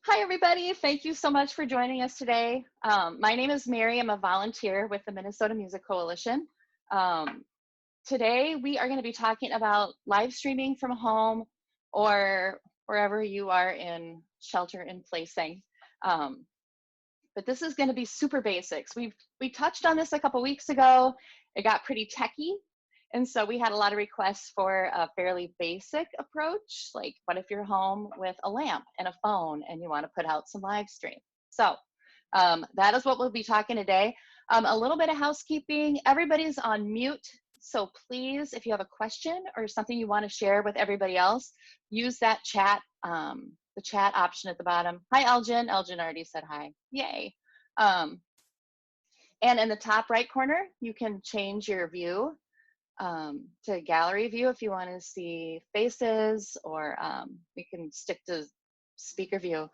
Hi, everybody. Thank you so much for joining us today. My name is Mary. I'm a volunteer with the Minnesota Music Coalition. Um, Today, we are going to be talking about live streaming from home or wherever you are in shelter in placing. But this is going to be super basics. We touched on this a couple weeks ago. It got pretty techy. And so we had a lot of requests for a fairly basic approach, like what if you're home with a lamp and a phone and you want to put out some live stream? So that is what we'll be talking today. A little bit of housekeeping. Everybody's on mute. So please, if you have a question or something you want to share with everybody else, use that chat, the chat option at the bottom. Hi, Elgin. Elgin already said hi. Yay. And in the top right corner, you can change your view to gallery view if you want to see faces, or we can stick to speaker view.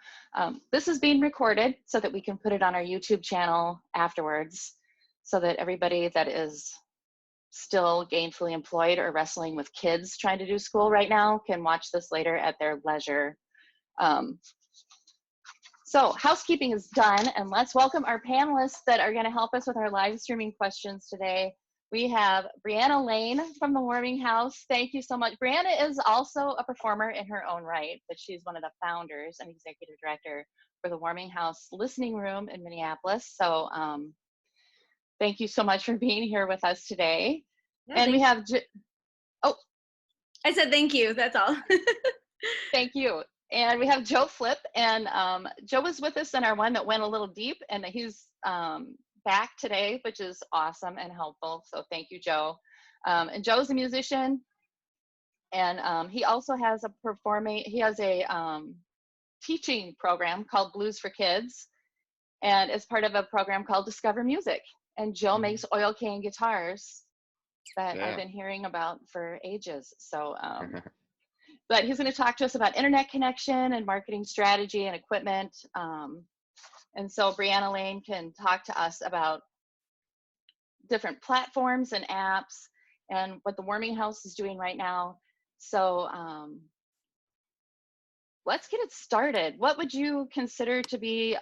This is being recorded so that we can put it on our YouTube channel afterwards, so that everybody that is still gainfully employed or wrestling with kids trying to do school right now can watch this later at their leisure. So housekeeping is done, and let's welcome our panelists that are going to help us with our live streaming questions today. We have Brianna Lane from the Warming House. Thank you so much. Brianna is also a performer in her own right, but she's one of the founders and executive director for the Warming House Listening Room in Minneapolis. So thank you so much for being here with us today. Yeah, and we have, I said thank you, that's all. Thank you. And we have Joe Flip, and Joe was with us in our one that went a little deep, and he's back today, which is awesome and helpful. So thank you, Joe. And Joe's a musician, and he also has a teaching program called Blues for Kids, and is part of a program called Discover Music. And Joe makes oil can guitars that I've been hearing about for ages. So, but he's going to talk to us about internet connection and marketing strategy and equipment. And so Brianna Lane can talk to us about different platforms and apps and what the Warming House is doing right now. So let's get it started. What would you consider to be,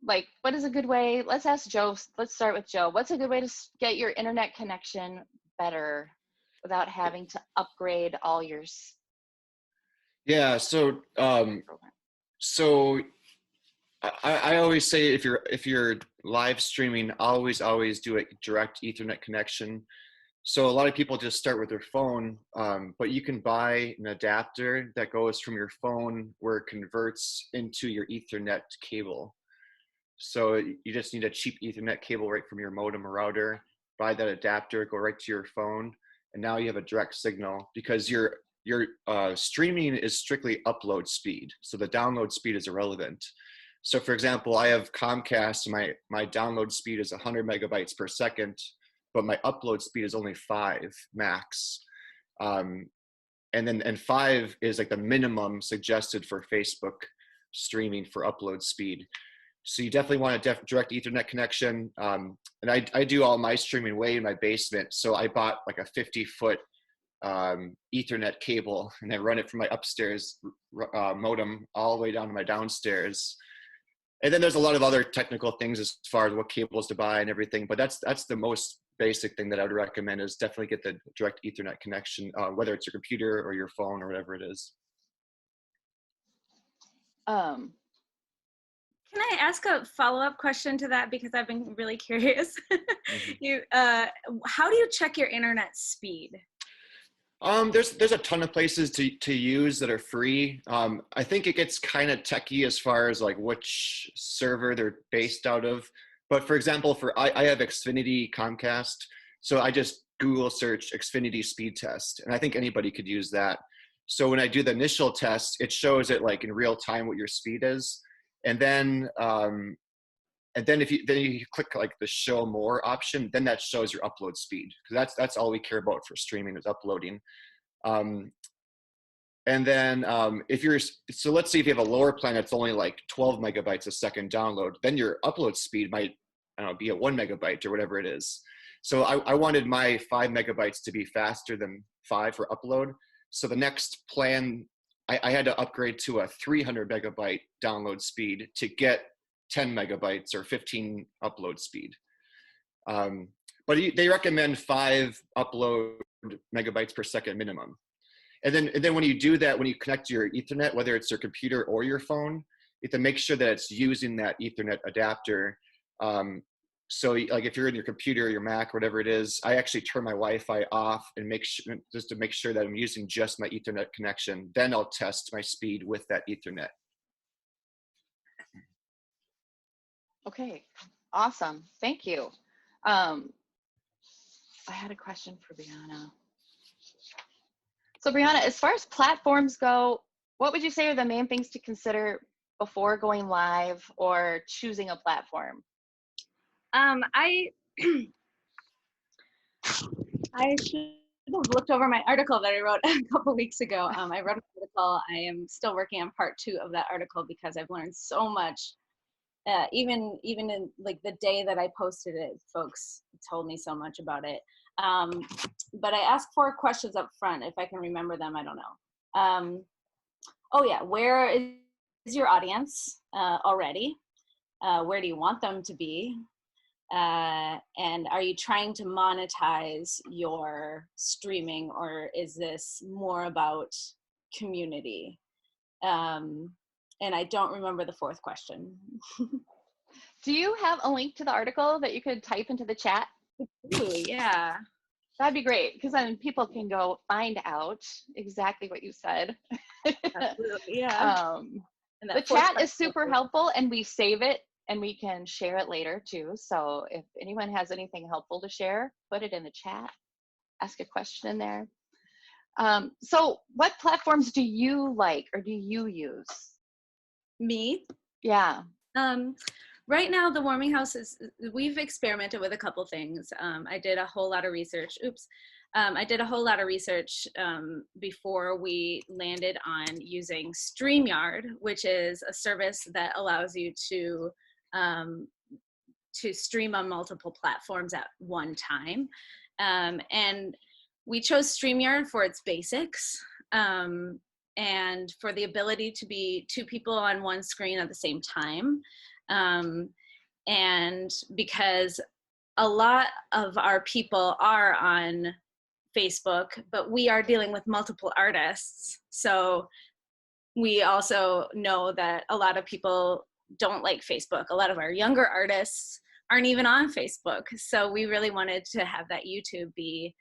like, what is a good way? Let's ask Joe. Let's start with Joe. What's a good way to get your internet connection better without having to upgrade all your so I always say if you're live streaming, always do a direct Ethernet connection. So a lot of people just start with their phone, but you can buy an adapter that goes from your phone where it converts into your Ethernet cable. So you just need a cheap Ethernet cable right from your modem or router, buy that adapter, go right to your phone, and now you have a direct signal, because your streaming is strictly upload speed. So the download speed is irrelevant. So for example, I have Comcast, my download speed is 100 megabytes per second, but my upload speed is only 5 max. And 5 is like the minimum suggested for Facebook streaming for upload speed. So you definitely want a direct Ethernet connection. And I do all my streaming way in my basement. So I bought like a 50-foot Ethernet cable, and I run it from my upstairs modem all the way down to my downstairs. And then there's a lot of other technical things as far as what cables to buy and everything. But that's the most basic thing that I would recommend, is definitely get the direct Ethernet connection, whether it's your computer or your phone or whatever it is. Can I ask a follow-up question to that, because I've been really curious? How do you check your internet speed? There's a ton of places to use that are free. I think it gets kind of techy as far as like which server they're based out of. But for example, I have Xfinity Comcast, so I just Google search Xfinity speed test, and I think anybody could use that. So when I do the initial test, it shows it like in real time what your speed is. And then if you click like the show more option, then that shows your upload speed, because that's all we care about for streaming is uploading. And then so let's see if you have a lower plan that's only like 12 megabytes a second download, then your upload speed might, I don't know, be at 1 megabyte or whatever it is. So I wanted my 5 megabytes to be faster than 5 for upload. So the next plan I had to upgrade to a 300 megabyte download speed to get 10 megabytes or 15 upload speed. But they recommend 5 upload megabytes per second minimum. And then when you do that, when you connect to your Ethernet, whether it's your computer or your phone, you have to make sure that it's using that Ethernet adapter. So like if you're in your computer, your Mac, whatever it is, I actually turn my Wi-Fi off and make sure, just to make sure that I'm using just my Ethernet connection. Then I'll test my speed with that Ethernet. Okay, awesome. Thank you. I had a question for Brianna. So Brianna, as far as platforms go, what would you say are the main things to consider before going live or choosing a platform? I should have looked over my article that I wrote a couple weeks ago. I wrote an article. I am still working on part 2 of that article because I've learned so much. Even in like the day that I posted it, folks told me so much about it. But I asked 4 questions up front. If I can remember them, I don't know. Oh yeah, where is your audience already? Where do you want them to be? And are you trying to monetize your streaming, or is this more about community? And I don't remember the 4th question. Do you have a link to the article that you could type into the chat? Ooh, yeah. That'd be great, because then people can go find out exactly what you said. Absolutely, yeah. The chat is super helpful, and we save it and we can share it later too. So if anyone has anything helpful to share, put it in the chat, ask a question in there. So what platforms do you like or do you use? Me? Yeah. Right now, the warming house we've experimented with a couple things. I did a whole lot of research. I did a whole lot of research before we landed on using StreamYard, which is a service that allows you to stream on multiple platforms at one time. And we chose StreamYard for its basics and for the ability to be 2 people on one screen at the same time. And because a lot of our people are on Facebook, but we are dealing with multiple artists. So we also know that a lot of people don't like Facebook. A lot of our younger artists aren't even on Facebook. So we really wanted to have that YouTube be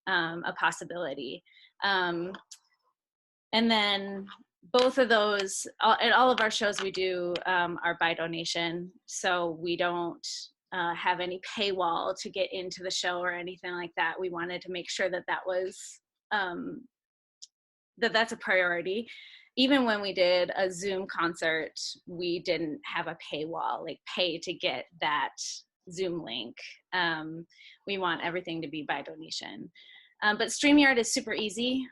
a possibility. And then both of those, at all of our shows we do are by donation. So we don't have any paywall to get into the show or anything like that. We wanted to make sure that that was, that's a priority. Even when we did a Zoom concert, we didn't have a paywall, like pay to get that Zoom link. We want everything to be by donation. But StreamYard is super easy.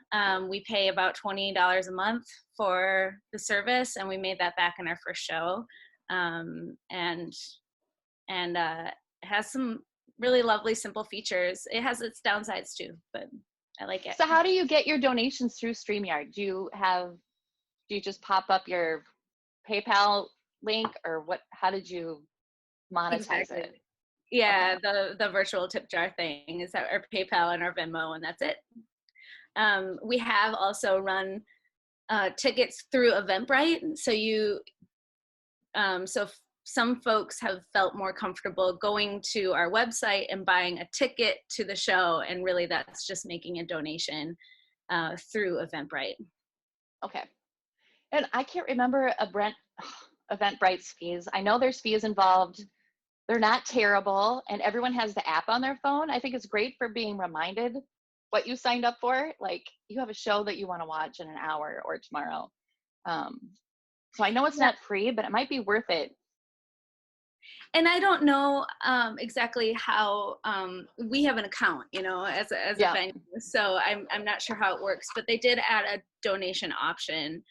We pay about $20 a month for the service, and we made that back in our first show. And it has some really lovely, simple features. It has its downsides too, but I like it. So how do you get your donations through StreamYard? Do you just pop up your PayPal link, or what? How did you monetize it? Yeah, okay. The virtual tip jar thing is our PayPal and our Venmo, and that's it. We have also run tickets through Eventbrite. So some folks have felt more comfortable going to our website and buying a ticket to the show, and really that's just making a donation through Eventbrite. Okay. And I can't remember Eventbrite's fees. I know there's fees involved. They're not terrible, and everyone has the app on their phone. I think it's great for being reminded what you signed up for. Like, you have a show that you want to watch in an hour or tomorrow. So I know it's not free, but it might be worth it. And I don't know exactly how we have an account, as a venue. So I'm not sure how it works, but they did add a donation option,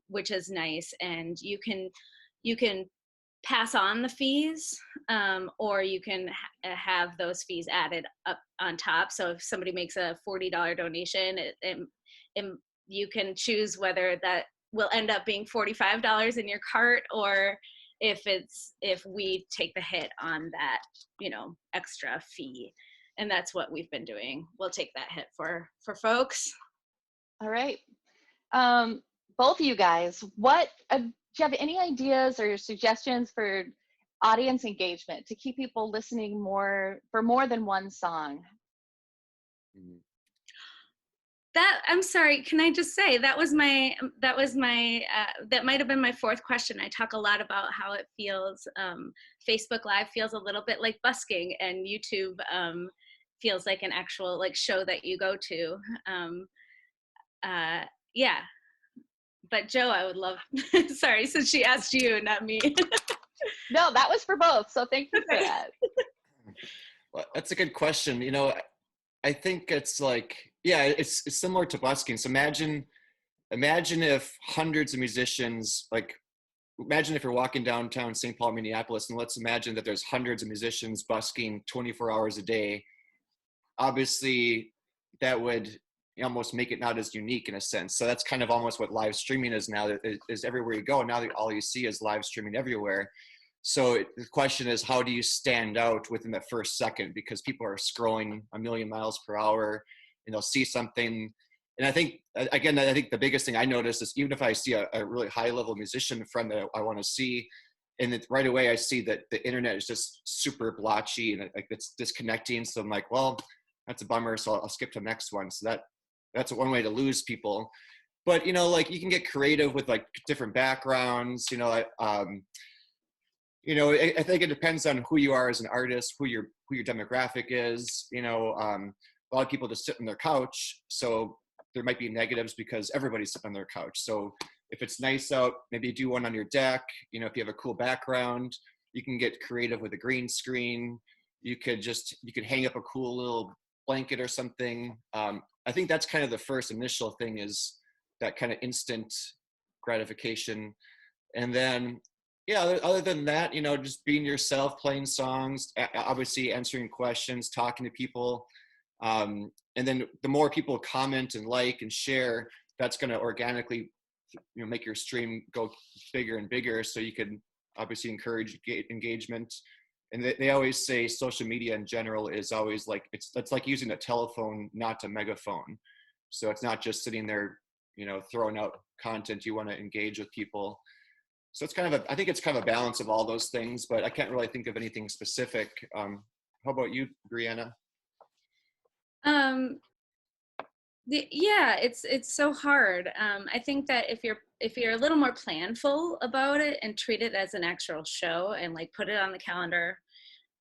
which is nice. And you can pass on the fees, or you can have those fees added up on top. So if somebody makes a $40 donation, it you can choose whether that will end up being $45 in your cart, or if we take the hit on that, extra fee. And that's what we've been doing. We'll take that hit for folks. All right. Both of you guys, do you have any ideas or suggestions for audience engagement to keep people listening for more than one song? I'm sorry, can I just say that might have been my fourth question. I talk a lot about how it feels, Facebook Live feels a little bit like busking, and YouTube feels like an actual show that you go to. Yeah. But Joe, I would love, sorry, since she asked you, not me. No, that was for both, so thank you for that. Well, that's a good question. I think it's it's similar to busking. So imagine if hundreds of musicians, imagine if you're walking downtown St. Paul, Minneapolis, and let's imagine that there's hundreds of musicians busking 24 hours a day. Obviously, that would almost make it not as unique in a sense. So that's kind of almost what live streaming is now, is everywhere you go. Now that all you see is live streaming everywhere. So the question is, how do you stand out within the first second? Because people are scrolling a million miles per hour and they'll see something. And I think the biggest thing I noticed is, even if I see a really high level musician friend that I want to see, and right away I see that the internet is just super blotchy and it's disconnecting. So I'm like, well, that's a bummer. So I'll skip to the next one. So that's one way to lose people. But, you can get creative with different backgrounds, I think it depends on who you are as an artist, who your demographic is. A lot of people just sit on their couch, so there might be negatives because everybody's sitting on their couch. So if it's nice out, maybe do one on your deck. If you have a cool background, you can get creative with a green screen. You could hang up a cool little blanket or something. I think that's kind of the first initial thing, is that kind of instant gratification. And then, other than that, just being yourself, playing songs, obviously answering questions, talking to people. And then the more people comment and like and share, that's going to organically, make your stream go bigger and bigger. So you can obviously encourage engagement. And they always say social media in general is always it's like using a telephone, not a megaphone. So it's not just sitting there, throwing out content. You want to engage with people. So it's I think it's kind of a balance of all those things, but I can't really think of anything specific. How about you, Brianna? It's so hard. I think that if you're a little more planful about it and treat it as an actual show and put it on the calendar,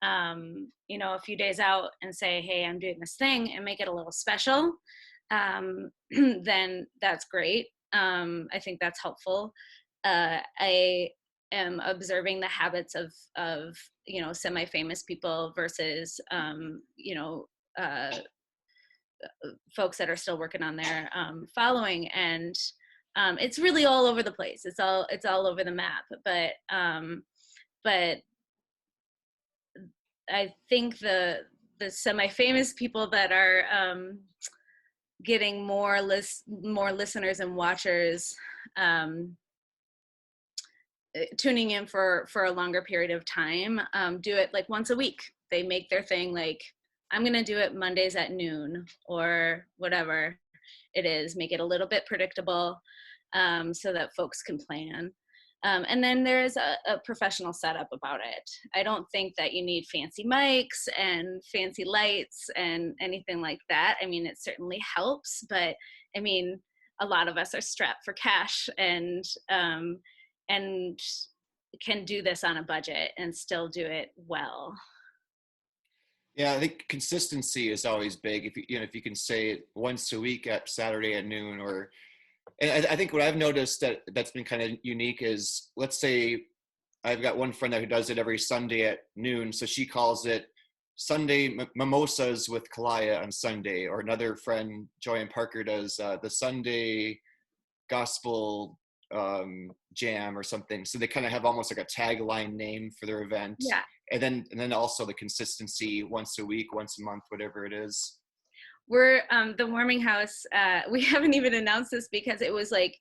a few days out and say, hey, I'm doing this thing, and make it a little special, then that's great. I think that's helpful. I am observing the habits of semi-famous people versus folks that are still working on their following, and it's really all over the place. It's all over the map. But I think the semi-famous people that are getting more listeners and watchers tuning in for a longer period of time, do it once a week. They make their thing I'm going to do it Mondays at noon or whatever it is. Make it a little bit predictable so that folks can plan. And then there's a professional setup about it. I don't think that you need fancy mics and fancy lights and anything like that. I mean, it certainly helps, but I mean, a lot of us are strapped for cash and can do this on a budget and still do it well. Yeah, I think consistency is always big. If you can say it once a week at Saturday at noon, and I think what I've noticed that's been kind of unique is, let's say I've got one friend who does it every Sunday at noon. So she calls it Sunday Mimosas with Kalaya on Sunday, or another friend, Joanne Parker, does the Sunday Gospel Jam or something. So they kind of have almost a tagline name for their event. Yeah. And then also the consistency, once a week, once a month, whatever it is. we're the warming house. We haven't even announced this because it was like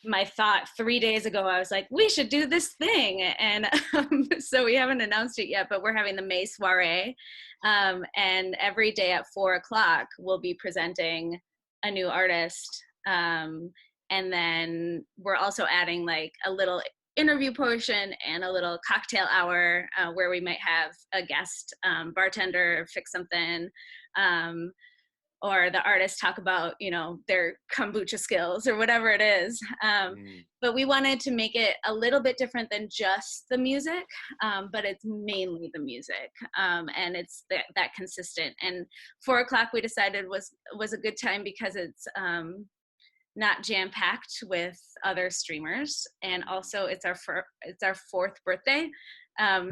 my thought 3 days ago. I was like, we should do this thing, and so we haven't announced it yet. But we're having the May soiree, and every day at 4:00 we'll be presenting a new artist, and then we're also adding like a little interview portion and a little cocktail hour where we might have a guest bartender fix something, or the artists talk about, you know, their kombucha skills or whatever it is. But we wanted to make it a little bit different than just the music, but it's mainly the music, and it's that consistent. And 4:00 we decided was a good time because it's not jam-packed with other streamers, and also it's our 4th birthday,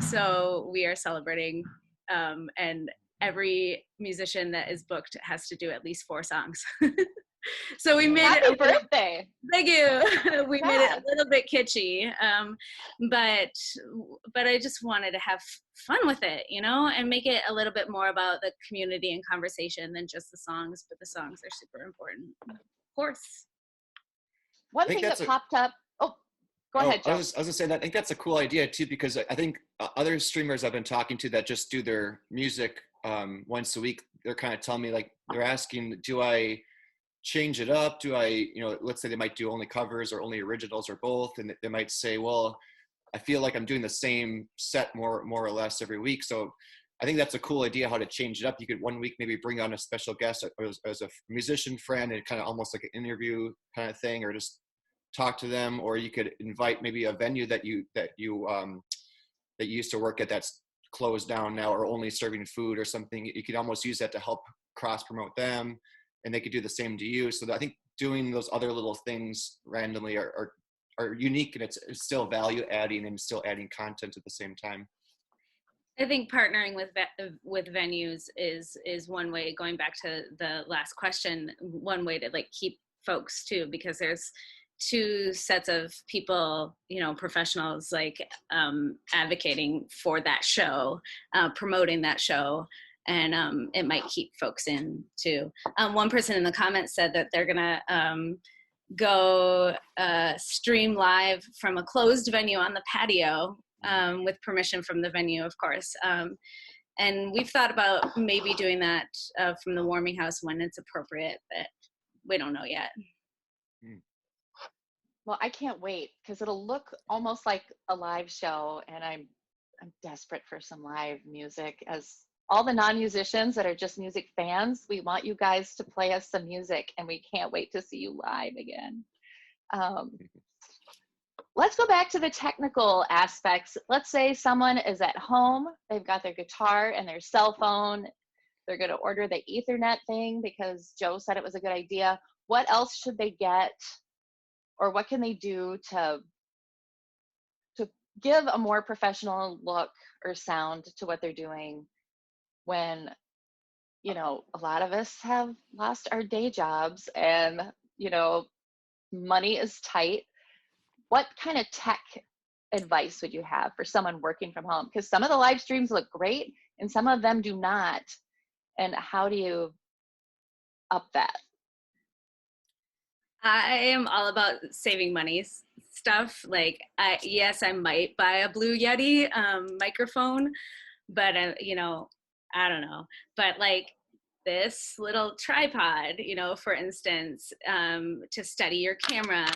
so we are celebrating, and every musician that is booked has to do at least 4 songs. So we made Happy birthday. Thank you. We Yeah. made it a little bit kitschy, but I just wanted to have fun with it, you know, and make it a little bit more about the community and conversation than just the songs. But the songs are super important, of course. One thing that popped up. Oh, go ahead, Joe. I was gonna say that I think that's a cool idea too, because I think other streamers I've been talking to that just do their music once a week, they're kind of telling me, like, they're asking, do I change it up? Do I, you know, let's say they might do only covers or only originals or both, and they might say, well, I feel like I'm doing the same set more or less every week. So I think that's a cool idea how to change it up. You could one week maybe bring on a special guest as a musician friend and kind of almost like an interview kind of thing, or just talk to them, or you could invite maybe a venue that you used to work at that's closed down now or only serving food or something. You could almost use that to help cross promote them, and they could do the same to you. So I think doing those other little things randomly are unique, and it's still value adding and still adding content at the same time. I think partnering with venues is one way, going back to the last question, one way to like keep folks too, because there's 2 sets of people, you know, professionals, like advocating for that show, promoting that show, and it might keep folks in too. One person in the comments said that they're gonna go stream live from a closed venue on the patio, with permission from the venue, of course. And we've thought about maybe doing that from the warming house when it's appropriate, but we don't know yet. Well, I can't wait because it'll look almost like a live show, and I'm desperate for some live music. As all the non-musicians that are just music fans, we want you guys to play us some music, and we can't wait to see you live again. Let's go back to the technical aspects. Let's say someone is at home, they've got their guitar and their cell phone. They're going to order the Ethernet thing because Joe said it was a good idea. What else should they get, or what can they do to give a more professional look or sound to what they're doing when, you know, a lot of us have lost our day jobs and, you know, money is tight? What kind of tech advice would you have for someone working from home? Because some of the live streams look great and some of them do not. And how do you up that? I am all about saving money stuff. Like, yes, I might buy a Blue Yeti microphone, but you know, I don't know. But like this little tripod, you know, for instance, to steady your camera.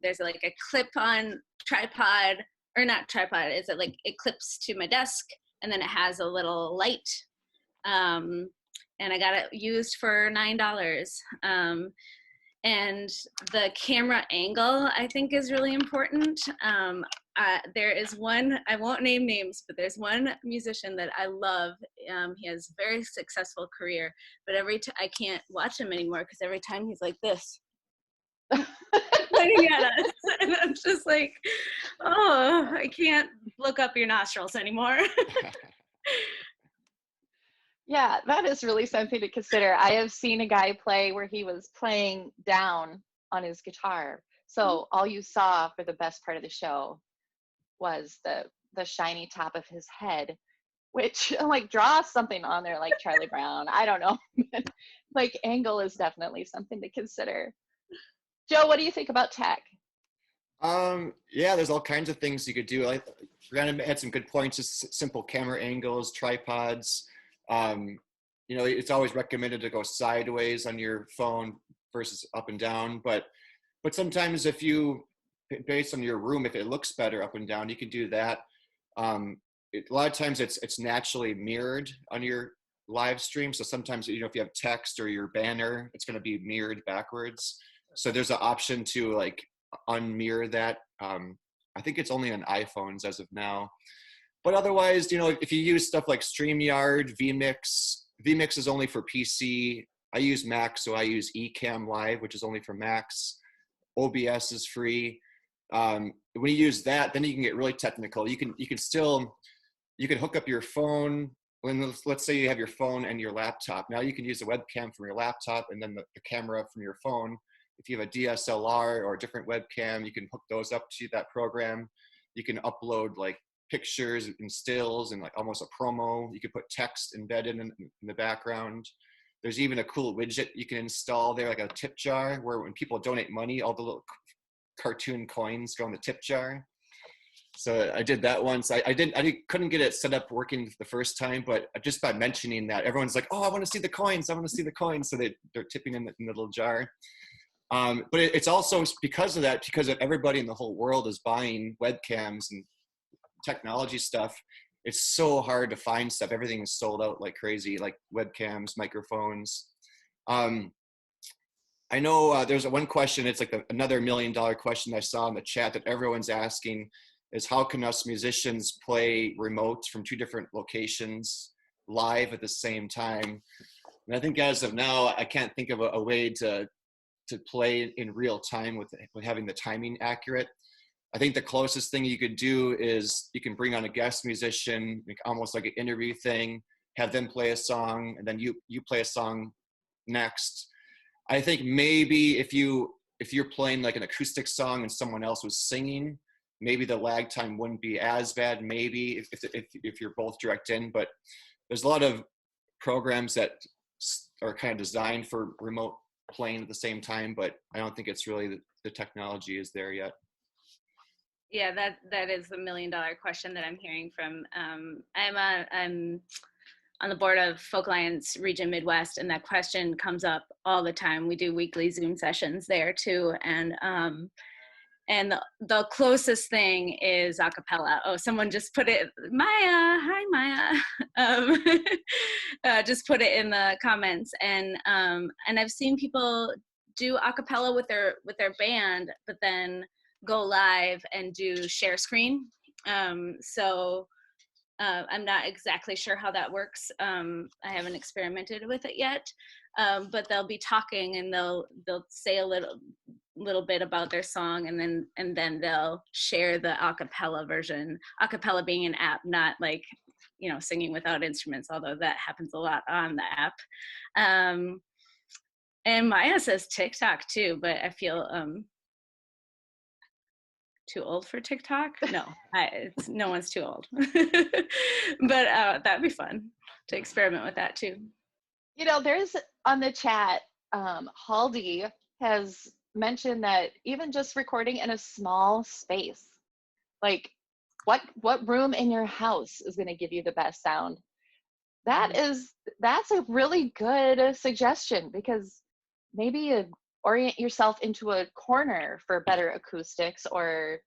There's like a clip-on tripod, or not tripod. Is it like it clips to my desk, and then it has a little light. And I got it used for $9. And the camera angle, I think, is really important. There is one, I won't name names, but there's one musician that I love. He has a very successful career, but I can't watch him anymore because every time he's like this, pointing at us. And I'm just like, oh, I can't look up your nostrils anymore. Yeah, that is really something to consider. I have seen a guy play where he was playing down on his guitar. So all you saw for the best part of the show was the shiny top of his head. which I'm like, draw something on there like Charlie Brown. I don't know. Like angle is definitely something to consider. Joe, what do you think about tech? Yeah, there's all kinds of things you could do. Like Brianna had some good points, just simple camera angles, tripods. Um, it's always recommended to go sideways on your phone versus up and down. But sometimes if you, based on your room, if it looks better up and down, you can do that. A lot of times it's naturally mirrored on your live stream. So sometimes, if you have text or your banner, it's going to be mirrored backwards. So there's an option to like unmirror that. I think it's only on iPhones as of now. But otherwise, if you use stuff like StreamYard, vMix is only for PC. I use Mac, so I use Ecamm Live, which is only for Macs. OBS is free. When you use that, then you can get really technical. You can hook up your phone. Let's say you have your phone and your laptop. Now you can use the webcam from your laptop and then the camera from your phone. If you have a DSLR or a different webcam, you can hook those up to that program. You can upload like pictures and stills and like almost a promo. You can put text embedded in the background. There's even a cool widget you can install there, like a tip jar, where when people donate money, all the little cartoon coins go in the tip jar. So I did that once. I couldn't get it set up working the first time, but just by mentioning that, everyone's like, "Oh, I want to see the coins! I want to see the coins!" So they're tipping in the little jar. But it's also because of that, because everybody in the whole world is buying webcams and technology stuff. It's so hard to find stuff. Everything is sold out like crazy, like webcams, microphones. I know there's one question. It's like another $1 million question I saw in the chat that everyone's asking is, how can us musicians play remote from 2 different locations live at the same time? And I think as of now, I can't think of a way to play in real time with having the timing accurate. I think the closest thing you could do is you can bring on a guest musician, almost like an interview thing, have them play a song, and then you play a song next. I think maybe if you're playing like an acoustic song and someone else was singing, maybe the lag time wouldn't be as bad, maybe if you're both direct in. But there's a lot of programs that are kind of designed for remote playing at the same time, but I don't think it's really the technology is there yet. Yeah, that is the $1 million question that I'm hearing from. I'm on the board of Folk Alliance Region Midwest, and that question comes up all the time. We do weekly Zoom sessions there too, and the closest thing is a cappella. Oh, someone just put it, Maya, hi Maya, just put it in the comments, and I've seen people do a cappella with their band, but then go live and do share screen. So I'm not exactly sure how that works. I haven't experimented with it yet, but they'll be talking and they'll say a little bit about their song, and then they'll share the a cappella version. A cappella being an app, not like singing without instruments, although that happens a lot on the app. And Maya says TikTok too, but I feel too old for TikTok. No, no one's too old. But that'd be fun to experiment with that too. There's on the chat, Haldy has mentioned that even just recording in a small space, like what room in your house is going to give you the best sound? That's a really good suggestion, because maybe you orient yourself into a corner for better acoustics or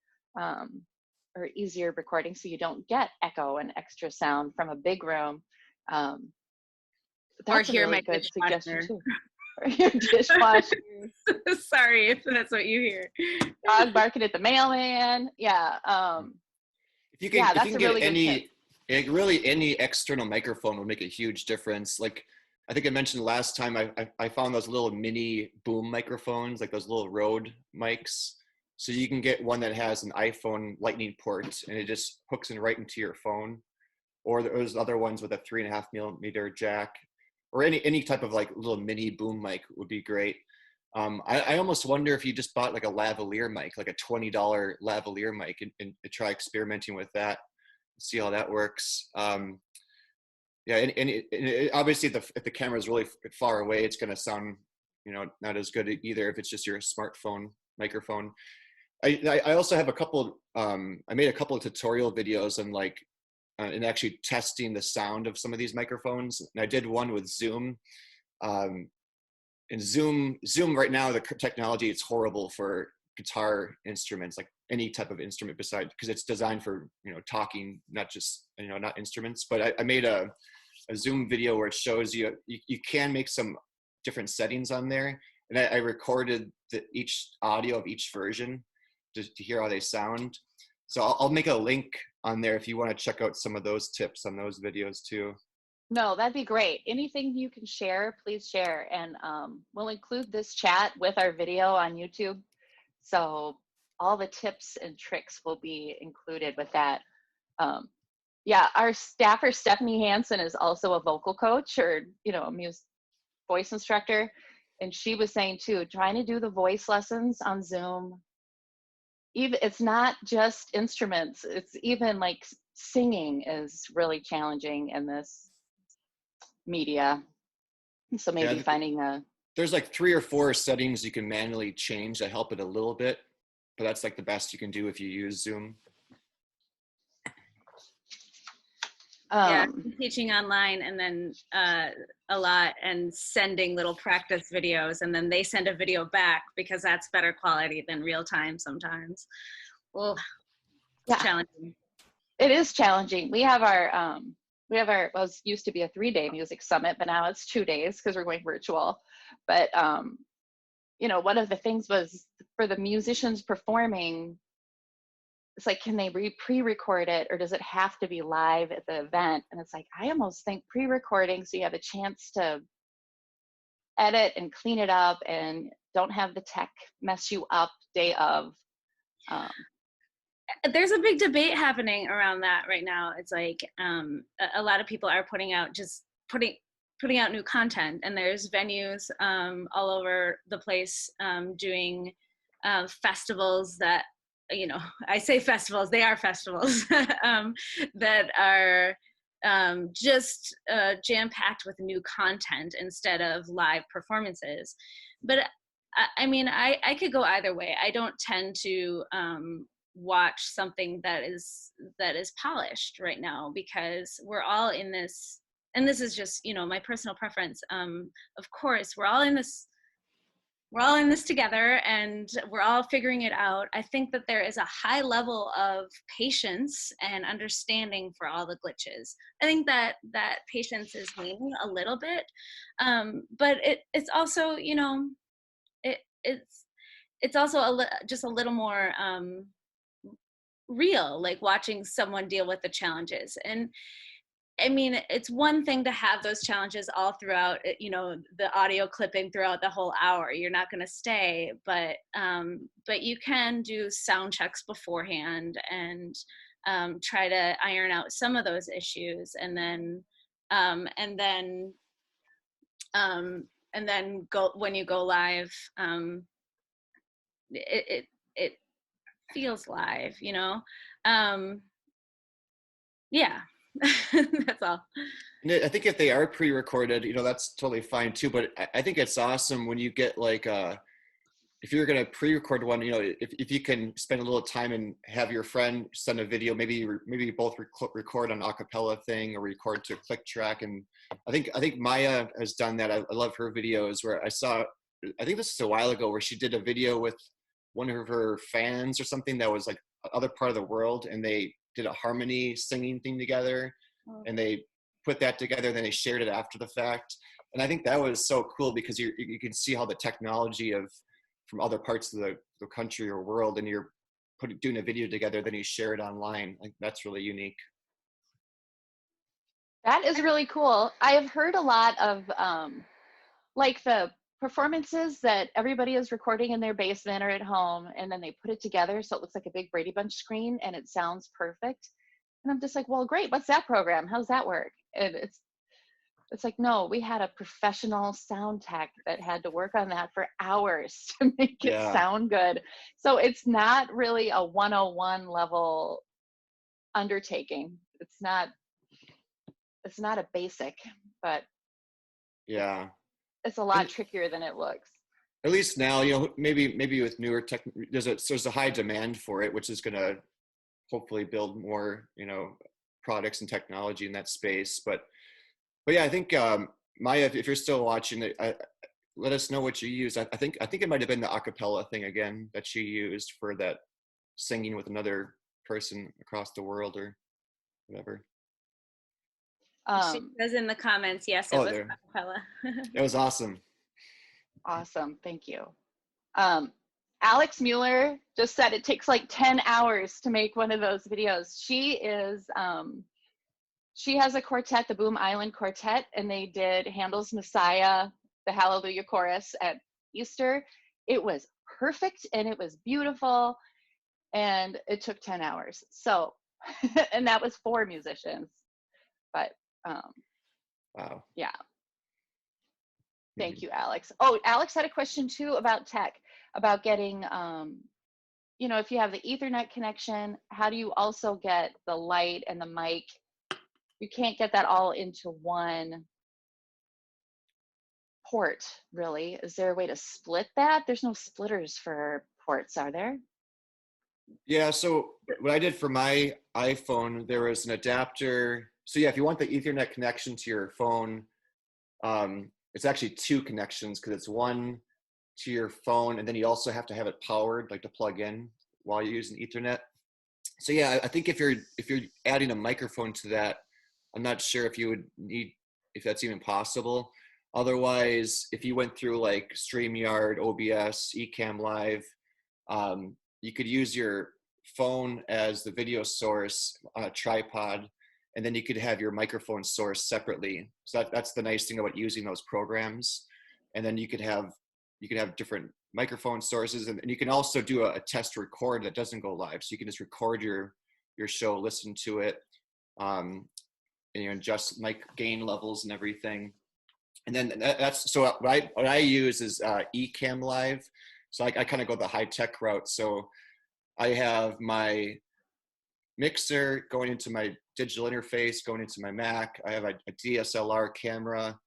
easier recording, so you don't get echo and extra sound from a big room. That's a really good suggestion too. Or your dishwasher. Sorry if that's what you hear. Dog barking at the mailman. Yeah. If you can get any external microphone will make a huge difference. Like I think I mentioned last time, I found those little mini boom microphones, like those little Rode mics. So you can get one that has an iPhone lightning port and it just hooks in right into your phone. Or there's other ones with a 3.5 millimeter jack, or any type of like little mini boom mic would be great. I almost wonder if you just bought like a lavalier mic, like a $20 lavalier mic, and try experimenting with that, see how that works. Yeah, obviously if the camera is really far away, it's going to sound, not as good either if it's just your smartphone microphone. I also have I made a couple of tutorial videos on and actually testing the sound of some of these microphones. And I did one with Zoom. And Zoom right now, the technology, it's horrible for guitar instruments, like any type of instrument because it's designed for, talking, not just, not instruments. But I made a Zoom video where it shows you can make some different settings on there. And I recorded each audio of each version to hear how they sound. So I'll make a link on there if you want to check out some of those tips on those videos too. No, that'd be great. Anything you can share, please share. And we'll include this chat with our video on YouTube. So all the tips and tricks will be included with that. Yeah, our staffer, Stephanie Hansen, is also a vocal coach or, a voice instructor. And she was saying too, trying to do the voice lessons on Zoom, even it's not just instruments, it's even like singing is really challenging in this media. So maybe finding there's like 3 or 4 settings you can manually change to help it a little bit, but that's like the best you can do if you use Zoom. Yeah, I'm teaching online and then a lot and sending little practice videos, and then they send a video back because that's better quality than real time sometimes. Well, yeah, challenging. It is challenging. We have our well, it used to be a 3-day music summit, but now it's 2 days because we're going virtual. But one of the things was for the musicians performing, it's like, can they pre-record it, or does it have to be live at the event? And it's like, I almost think pre-recording so you have a chance to edit and clean it up and don't have the tech mess you up day of. There's a big debate happening around that right now. It's like a lot of people are putting out new content, and there's venues all over the place doing festivals that, I say festivals, they are festivals that are just jam-packed with new content instead of live performances. But I could go either way. I don't tend to watch something that is polished right now, because we're all in this, and this is just, my personal preference. Of course, we're all in this together, and we're all figuring it out. I think that there is a high level of patience and understanding for all the glitches. I think that patience is waning a little bit, but it's also, it's also just a little more real, like watching someone deal with the challenges. And I mean, it's one thing to have those challenges all throughout, the audio clipping throughout the whole hour. You're not going to stay, but you can do sound checks beforehand and try to iron out some of those issues, and then go when you go live. It feels live, yeah. That's all. And I think if they are pre-recorded, that's totally fine too. But I think it's awesome when you get if you're going to pre-record one, if you can spend a little time and have your friend send a video, maybe you both record an acapella thing or record to a click track. And I think Maya has done that. I love her videos where I think this is a while ago, where she did a video with one of her fans or something that was like other part of the world, and they did a harmony singing thing together, and they put that together, and then they shared it after the fact. And I think that was so cool, because you can see how the technology from other parts of the country or world, and you're doing a video together, then you share it online. Like, that's really unique. That is really cool. I have heard a lot of the performances that everybody is recording in their basement or at home, and then they put it together so it looks like a big Brady Bunch screen and it sounds perfect. And I'm just like, well, great, what's that program? How's that work? And it's like, no, we had a professional sound tech that had to work on that for hours to make it sound good. So it's not really a 101 level undertaking. It's not it's not a basic, but Yeah. it's a lot trickier than it looks. At least now, maybe with newer tech, there's a high demand for it, which is going to hopefully build more, products and technology in that space. But yeah, I think Maya, if you're still watching it, let us know what you use. I think it might have been the acapella thing again that she used for that singing with another person across the world or whatever. She says in the comments, yes, it was acapella. It was awesome. Awesome, thank you. Alex Mueller just said it takes like 10 hours to make one of those videos. She has a quartet, the Boom Island Quartet, and they did Handel's Messiah, the Hallelujah Chorus at Easter. It was perfect and it was beautiful, and it took 10 hours. So, and that was 4 musicians. But wow. Yeah. Thank you, Alex. Oh, Alex had a question too about tech, about getting, if you have the Ethernet connection, how do you also get the light and the mic? You can't get that all into one port, really. Is there a way to split that? There's no splitters for ports, are there? Yeah, so what I did for my iPhone, there was an adapter. So yeah, if you want the Ethernet connection to your phone, it's actually 2 connections, because it's one to your phone, and then you also have to have it powered, like to plug in while you're using Ethernet. So yeah, I think if you're adding a microphone to that, I'm not sure if that's even possible. Otherwise, if you went through like StreamYard, OBS, Ecamm Live, you could use your phone as the video source on a tripod, and then you could have your microphone source separately. So that's the nice thing about using those programs. And then you could have different microphone sources, and you can also do a test record that doesn't go live. So you can just record your show, listen to it, and adjust mic gain levels and everything. And then so what I use is Ecamm Live. So I kind of go the high tech route. So I have my mixer going into my digital interface, going into my Mac. I have a DSLR camera.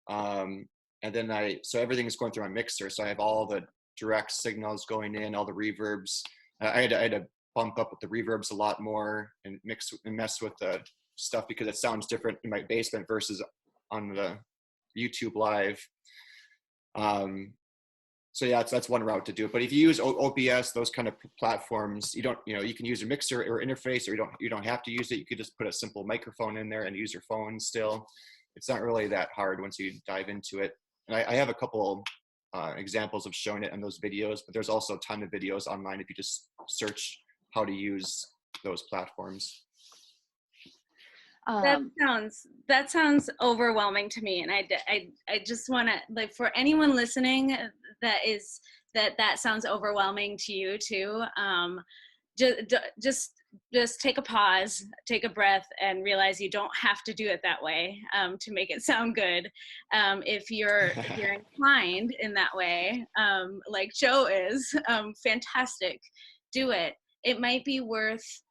And then so everything's going through my mixer. So I have all the direct signals going in, all the reverbs. I had to bump up with the reverbs a lot more and mess with the stuff, because it sounds different in my basement versus on the YouTube Live. So yeah, that's one route to do it. But if you use OBS, those kind of platforms, you can use a mixer or interface, or you don't have to use it. You could just put a simple microphone in there and use your phone still. It's not really that hard once you dive into it. And I have a couple examples of showing it in those videos, but there's also a ton of videos online if you just search how to use those platforms. That sounds overwhelming to me, and I just want to, like, for anyone listening that sounds overwhelming to you too. Just take a pause, take a breath, and realize you don't have to do it that way to make it sound good. If you're inclined in that way, like Joe is, fantastic. Do it. It might be worth.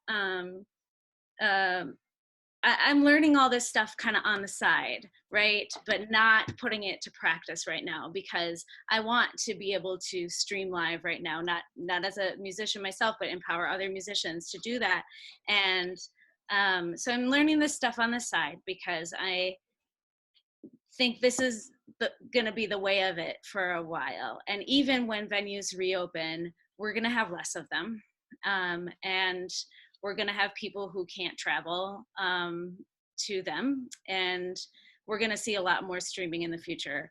I'm learning all this stuff kind of on the side, right? But not putting it to practice right now, because I want to be able to stream live right now, not as a musician myself, but empower other musicians to do that. And so I'm learning this stuff on the side, because I think this is going to be the way of it for a while. And even when venues reopen, we're going to have less of them. And we're going to have people who can't travel to them, and we're going to see a lot more streaming in the future.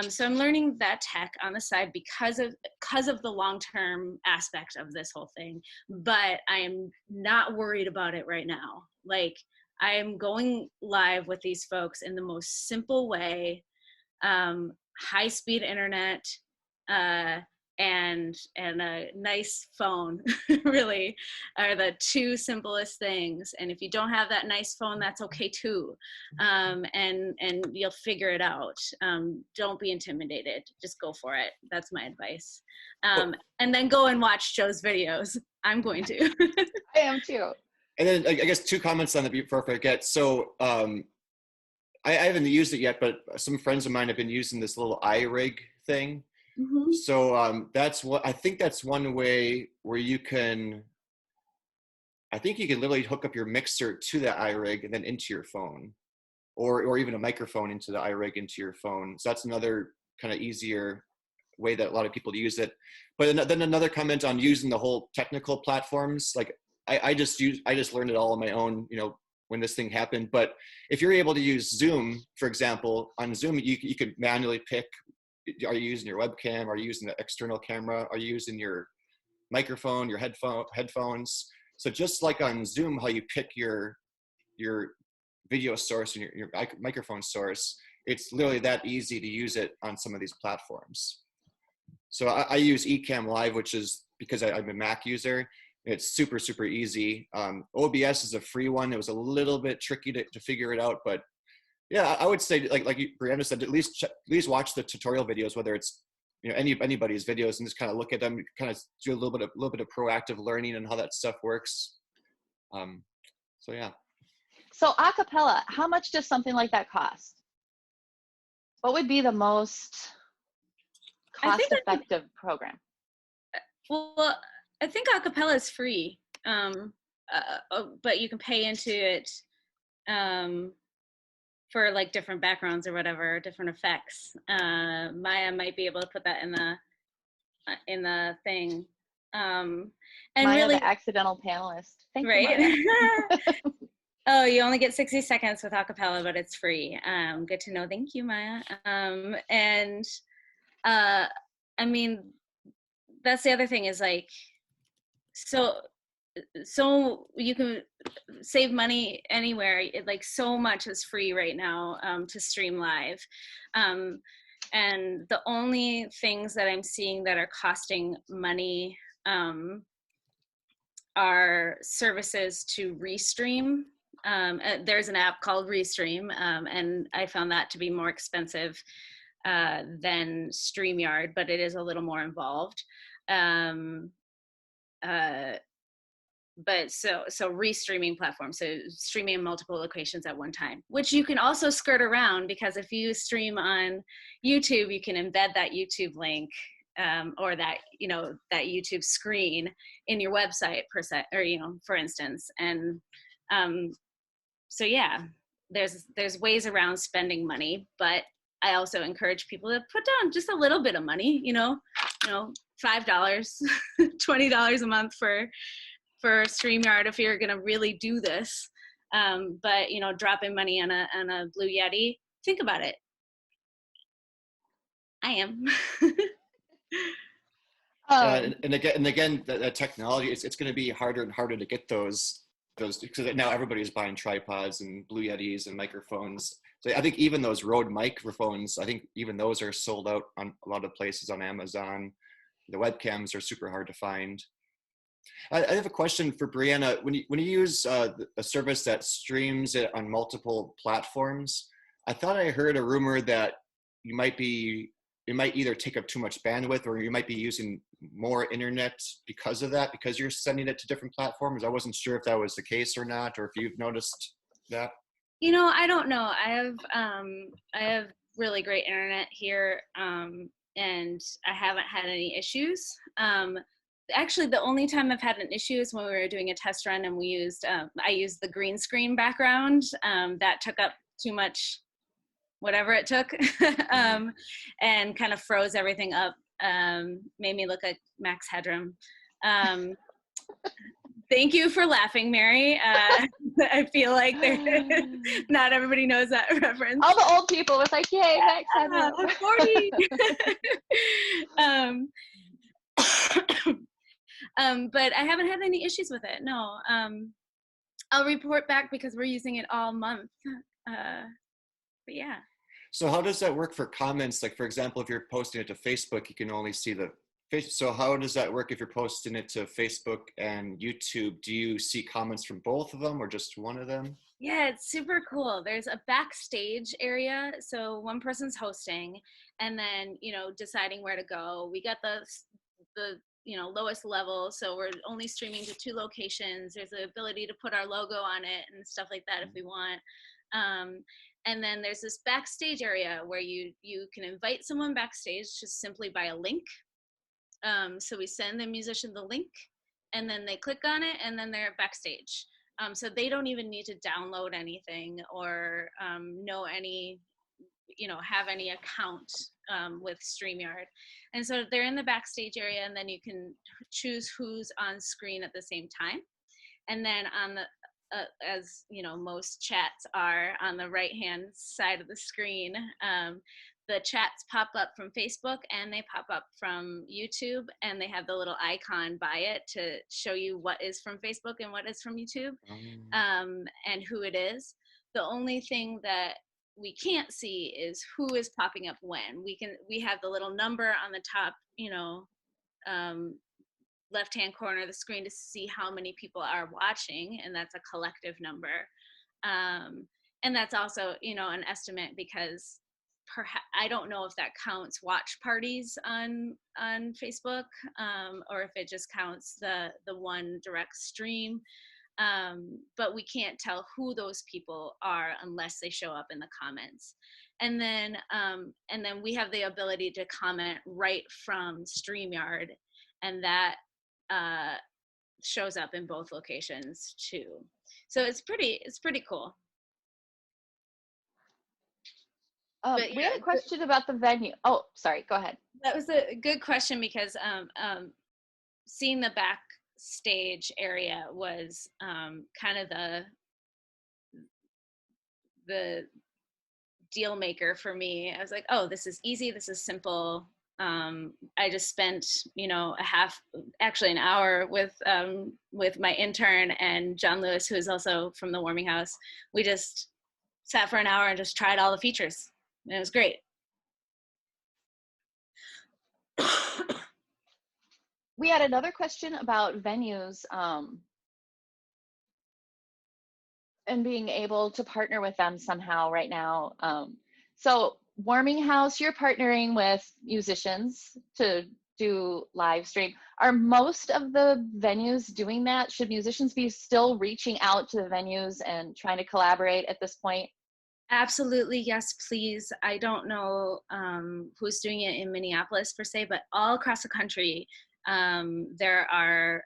So I'm learning that tech on the side because of the long-term aspect of this whole thing, but I am not worried about it right now. Like, I am going live with these folks in the most simple way, high-speed internet, and a nice phone really are the 2 simplest things. And if you don't have that nice phone, that's okay too. And you'll figure it out. Don't be intimidated. Just go for it. That's my advice. And then go and watch Joe's videos. I'm going to. I am too. And then I guess 2 comments on that before I forget. So I haven't used it yet, but some friends of mine have been using this little iRig thing. Mm-hmm. So I think that's one way where I think you can literally hook up your mixer to that iRig and then into your phone, or even a microphone into the iRig into your phone. So that's another kind of easier way that a lot of people use it. But then another comment on using the whole technical platforms, like I just learned it all on my own, when this thing happened. But if you're able to use Zoom, for example, on Zoom, you could manually pick, are you using your webcam? Are you using the external camera? Are you using your microphone, your headphones? So just like on Zoom, how you pick your video source and your microphone source, it's literally that easy to use it on some of these platforms. So I use Ecamm Live, which is because I'm a Mac user. It's super, super easy. OBS is a free one. It was a little bit tricky to figure it out, but yeah, I would say, like Brianna said, at least watch the tutorial videos, whether it's anybody's videos, and just kind of look at them, kind of do a little bit of proactive learning and how that stuff works. So yeah. So acapella, how much does something like that cost? What would be the most cost-effective program? Well, I think acapella is free, but you can pay into it for like different backgrounds or whatever, different effects. Maya might be able to put that in the thing. And Maya, really, the accidental panelist. Thank right? you, Maya. Oh, you only get 60 seconds with acapella, but it's free. Good to know. Thank you, Maya. And I mean, that's the other thing is like, so you can save money anywhere. Like so much is free right now to stream live. And the only things that I'm seeing that are costing money are services to restream. There's an app called Restream, and I found that to be more expensive than StreamYard, but it is a little more involved. But so restreaming platforms, so streaming in multiple locations at one time, which you can also skirt around, because if you stream on YouTube, you can embed that YouTube link or that that YouTube screen in your website or for instance. And so yeah, there's ways around spending money, but I also encourage people to put down just a little bit of money, $5, $20 a month for StreamYard if you're gonna really do this. But dropping money on a Blue Yeti, think about it. I am. And again, the technology, it's going to be harder and harder to get those, because now everybody's buying tripods and Blue Yetis and microphones. So I think even those Rode microphones, I think even those are sold out on a lot of places on Amazon. The webcams are super hard to find. I have a question for Brianna. When you use a service that streams it on multiple platforms, I thought I heard a rumor that it might either take up too much bandwidth, or you might be using more internet because of that, because you're sending it to different platforms. I wasn't sure if that was the case or not, or if you've noticed that. I don't know. I have really great internet here, and I haven't had any issues. Actually, the only time I've had an issue is when we were doing a test run and I used the green screen background. That took up too much, whatever it took, and kind of froze everything up, made me look like Max Headroom. Thank you for laughing, Mary. I feel like not everybody knows that reference. All the old people was like, yay, Max Headroom. I'm 40. But I haven't had any issues with it, no. I'll report back because we're using it all month. But yeah. So how does that work for comments? Like, for example, if you're posting it to Facebook, you can only see the face. So how does that work if you're posting it to Facebook and YouTube? Do you see comments from both of them or just one of them? Yeah, it's super cool. There's a backstage area. So one person's hosting and then, deciding where to go. We got the lowest level. So we're only streaming to 2 locations. There's the ability to put our logo on it and stuff like that if we want. And then there's this backstage area where you can invite someone backstage just simply by a link. So we send the musician the link, and then they click on it, and then they're backstage. So they don't even need to download anything or know any, have any account with StreamYard. And so they're in the backstage area, and then you can choose who's on screen at the same time. And then on the, as most chats are on the right-hand side of the screen, the chats pop up from Facebook and they pop up from YouTube, and they have the little icon by it to show you what is from Facebook and what is from YouTube, and who it is. The only thing that we can't see is who is popping up when. We have the little number on the top, left-hand corner of the screen to see how many people are watching, and that's a collective number. And that's also, an estimate, because I don't know if that counts watch parties on Facebook, or if it just counts the one direct stream. But we can't tell who those people are unless they show up in the comments. And then we have the ability to comment right from StreamYard, and that shows up in both locations too. So it's pretty cool. We had a question about the venue. Oh, sorry, go ahead. That was a good question, because seeing the backstage area was kind of the deal maker for me. I was like, oh, this is easy, this is simple. I just spent, an hour with my intern and John Lewis, who is also from the Warming House. We just sat for an hour and just tried all the features. And it was great. We had another question about venues and being able to partner with them somehow right now. So Warming House, you're partnering with musicians to do live stream. Are most of the venues doing that? Should musicians be still reaching out to the venues and trying to collaborate at this point? Absolutely, yes, please. I don't know who's doing it in Minneapolis per se, but all across the country, there are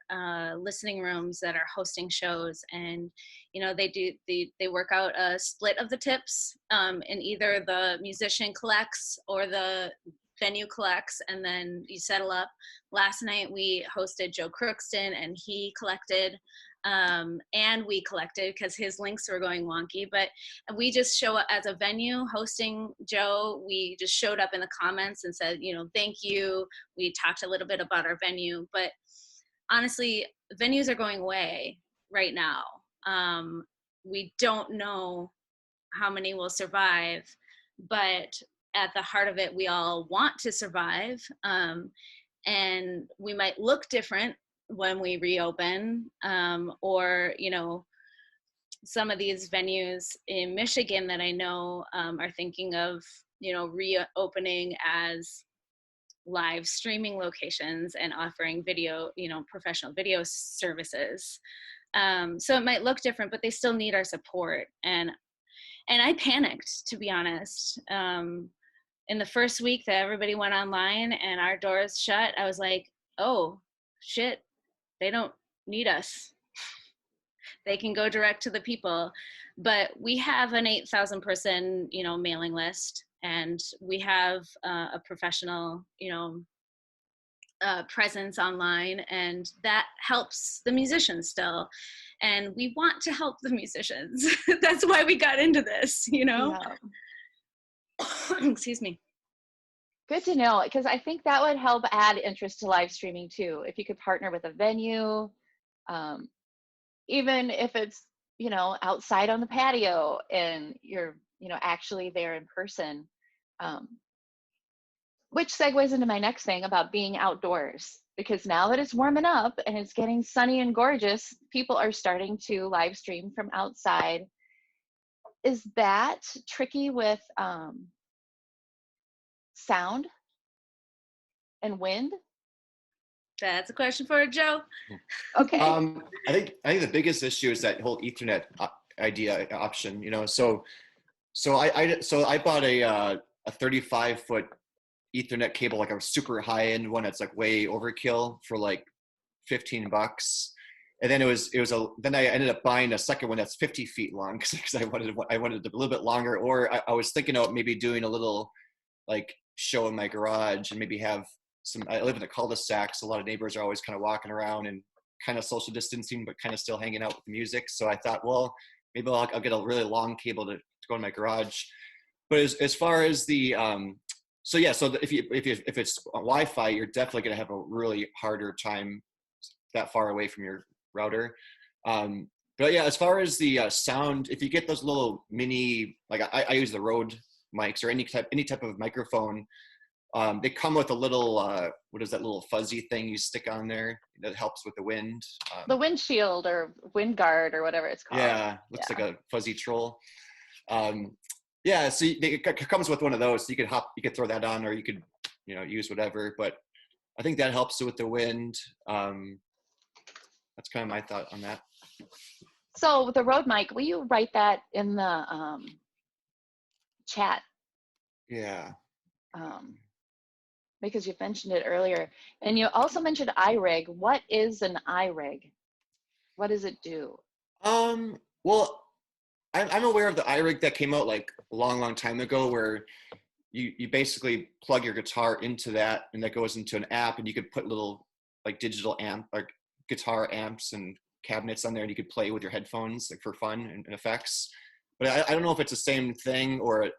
listening rooms that are hosting shows, and they work out a split of the tips, and either the musician collects or the venue collects, and then you settle up. Last night we hosted Joe Crookston, and he collected, and we collected because his links were going wonky, but we just show up as a venue hosting Joe. We just showed up in the comments and said, thank you. We talked a little bit about our venue, but honestly, venues are going away right now. We don't know how many will survive, but at the heart of it, we all want to survive. And we might look different when we reopen, or some of these venues in Michigan that I know are thinking of reopening as live streaming locations and offering video, professional video services. So it might look different, but they still need our support. And I panicked, to be honest. In the first week that everybody went online and our doors shut, I was like, oh shit, they don't need us. They can go direct to the people. But we have an 8,000 person, mailing list, and we have a professional, presence online, and that helps the musicians still. And we want to help the musicians. That's why we got into this, Yeah. Excuse me. Good to know, because I think that would help add interest to live streaming too. If you could partner with a venue, even if it's, outside on the patio and you're, actually there in person, which segues into my next thing about being outdoors, because now that it's warming up and it's getting sunny and gorgeous, people are starting to live stream from outside. Is that tricky with sound and wind? That's a question for Joe. Okay. I think the biggest issue is that whole Ethernet option. So So I bought a 35-foot Ethernet cable, like a super high end one that's like way overkill for like $15. And then then I ended up buying a second one that's 50 feet long because I wanted it a little bit longer. Or I was thinking about maybe doing a little like show in my garage and maybe have I live in a cul-de-sac, so a lot of neighbors are always kind of walking around and kind of social distancing, but kind of still hanging out with the music. So I thought, well, maybe I'll get a really long cable to go in my garage. But as far as the so yeah, so if it's Wi-Fi, you're definitely going to have a really harder time that far away from your router. But yeah, as far as the sound, if you get those little mini, like I use the Rode mics or any type of microphone, they come with a little what is that little fuzzy thing you stick on there that helps with the wind? The windshield or wind guard or whatever it's called. Yeah, looks like a fuzzy troll. Yeah, so it comes with one of those. So you could throw that on, or you could use whatever. But I think that helps with the wind. That's kind of my thought on that. So the Rode mic, will you write that in the chat? Yeah. Because you mentioned it earlier. And you also mentioned iRig. What is an iRig? What does it do? Well, I'm aware of the iRig that came out like a long time ago, where you basically plug your guitar into that, and that goes into an app, and you could put little like digital amp or guitar amps and cabinets on there, and you could play with your headphones like for fun and effects. But I don't know if it's the same thing or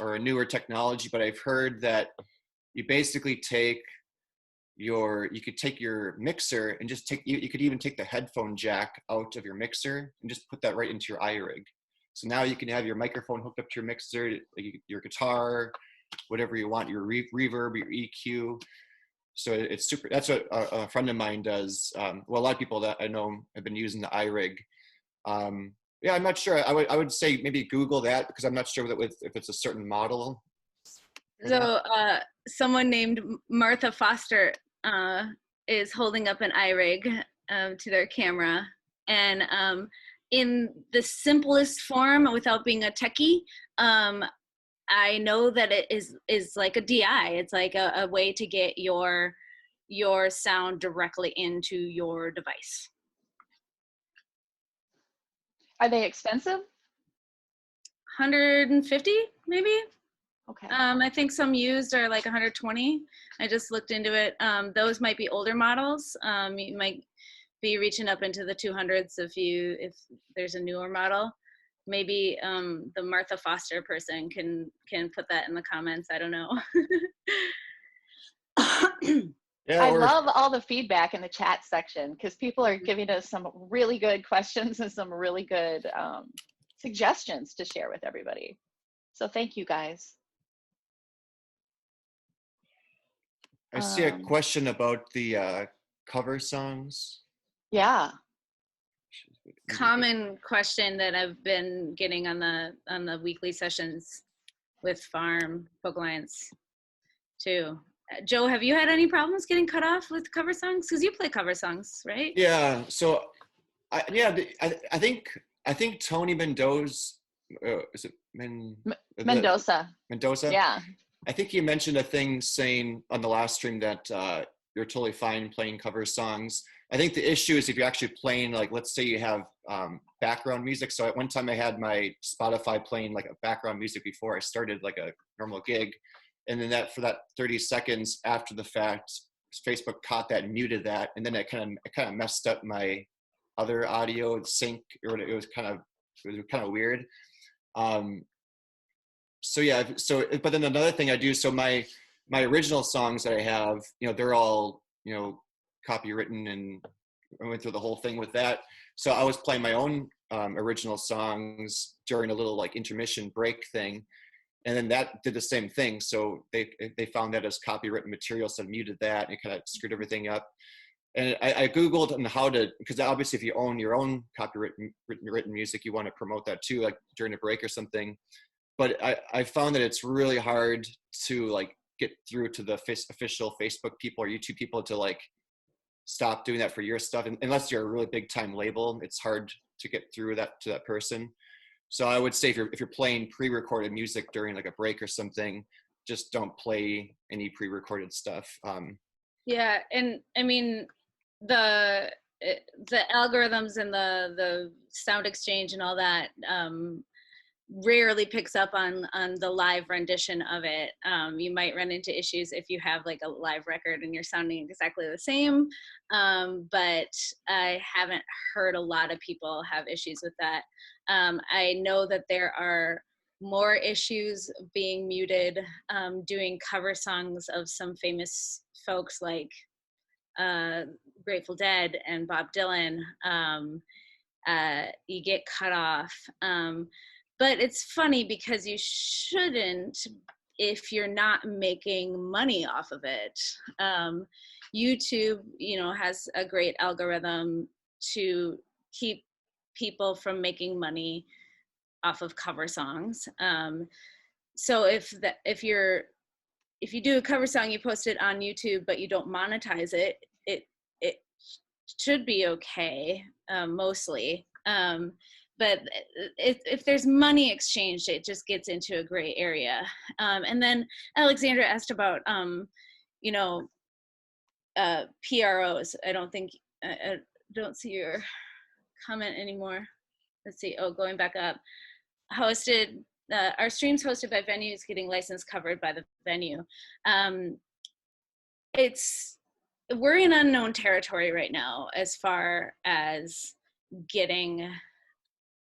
a newer technology, but I've heard that you basically you could take your mixer and just you could even take the headphone jack out of your mixer and just put that right into your iRig. So now you can have your microphone hooked up to your mixer, your guitar, whatever you want, your reverb, your EQ. So it's super. That's what a friend of mine does. Well, a lot of people that I know have been using the iRig. Yeah, I'm not sure. I would say maybe Google that, because I'm not sure if it's a certain model. So someone named Martha Foster is holding up an iRig to their camera, and in the simplest form, without being a techie, I know that it is like a DI. It's like a way to get your sound directly into your device. Are they expensive? 150 maybe. Okay. I think some used are like 120. I just looked into it. Those might be older models. You might be reaching up into the 200s if there's a newer model. Maybe the Martha Foster person can put that in the comments. I don't know. Yeah, I love all the feedback in the chat section, because people are giving us some really good questions and some really good suggestions to share with everybody. So thank you, guys. I see a question about the cover songs. Yeah. Common question that I've been getting on the weekly sessions with Farm Folk Alliance too. Joe, have you had any problems getting cut off with cover songs? Because you play cover songs, right? Yeah. So, I think Tony Mendoza. Is it Mendoza? Mendoza. Yeah. I think he mentioned a thing saying on the last stream that you're totally fine playing cover songs. I think the issue is if you're actually playing, like, let's say you have background music. So at one time I had my Spotify playing like a background music before I started like a normal gig. And then for that 30 seconds after the fact, Facebook caught that and muted that. And then it kind of messed up my other audio sync, or it was kind of weird. So yeah, but then another thing I do, so my original songs that I have, they're all, copywritten, and I went through the whole thing with that. So I was playing my own original songs during a little like intermission break thing. And then that did the same thing. So they found that as copywritten material, so muted that, and it kind of screwed everything up. And I Googled on how to, because obviously if you own your own copywritten music, you want to promote that too, like during a break or something. But I found that it's really hard to like get through to the official Facebook people or YouTube people to like stop doing that for your stuff. And unless you're a really big time label, it's hard to get through that to that person. So I would say if you're playing pre-recorded music during like a break or something, just don't play any pre-recorded stuff. Yeah, and I mean the algorithms and the sound exchange and all that rarely picks up on the live rendition of it. You might run into issues if you have like a live record and you're sounding exactly the same, but I haven't heard a lot of people have issues with that. I know that there are more issues being muted doing cover songs of some famous folks like Grateful Dead and Bob Dylan. You get cut off. But it's funny because you shouldn't if you're not making money off of it. YouTube, has a great algorithm to keep people from making money off of cover songs. So if you do a cover song, you post it on YouTube, but you don't monetize it, it should be okay, mostly. But if there's money exchanged, it just gets into a gray area. And then Alexandra asked about, PROs. I don't see your comment anymore. Let's see. Oh, going back up. Our streams hosted by venues getting license covered by the venue. We're in unknown territory right now as far as getting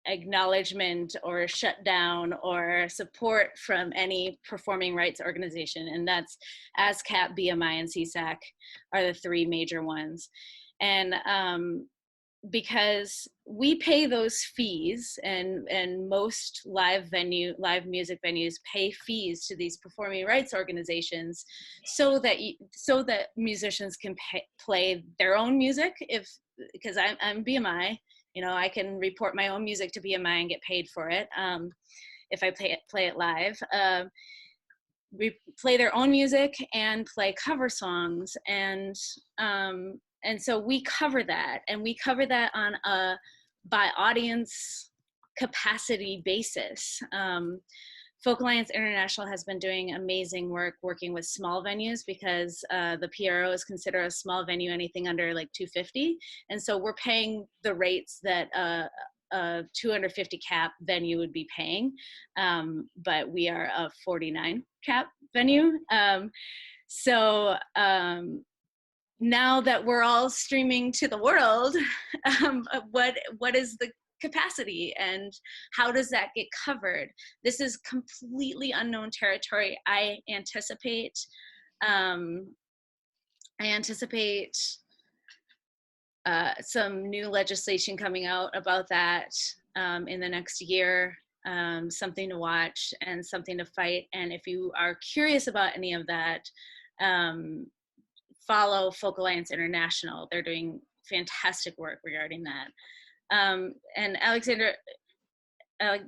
acknowledgement or shutdown or support from any performing rights organization, and that's ASCAP, BMI, and CSAC are the three major ones. And because we pay those fees, and most live music venues pay fees to these performing rights organizations so that musicians can play their own music, because I'm BMI. I can report my own music to BMI and get paid for it if I play it live. Play their own music and play cover songs, and so we cover that, and we cover that on a by audience capacity basis. Folk Alliance International has been doing amazing work working with small venues, because the PRO is considered a small venue, anything under like 250. And so we're paying the rates that a 250 cap venue would be paying, but we are a 49 cap venue. So now that we're all streaming to the world, what is the capacity and how does that get covered? This is completely unknown territory. I anticipate some new legislation coming out about that in the next year. Something to watch and something to fight. And if you are curious about any of that, follow Folk Alliance International. They're doing fantastic work regarding that. And Alexandra, was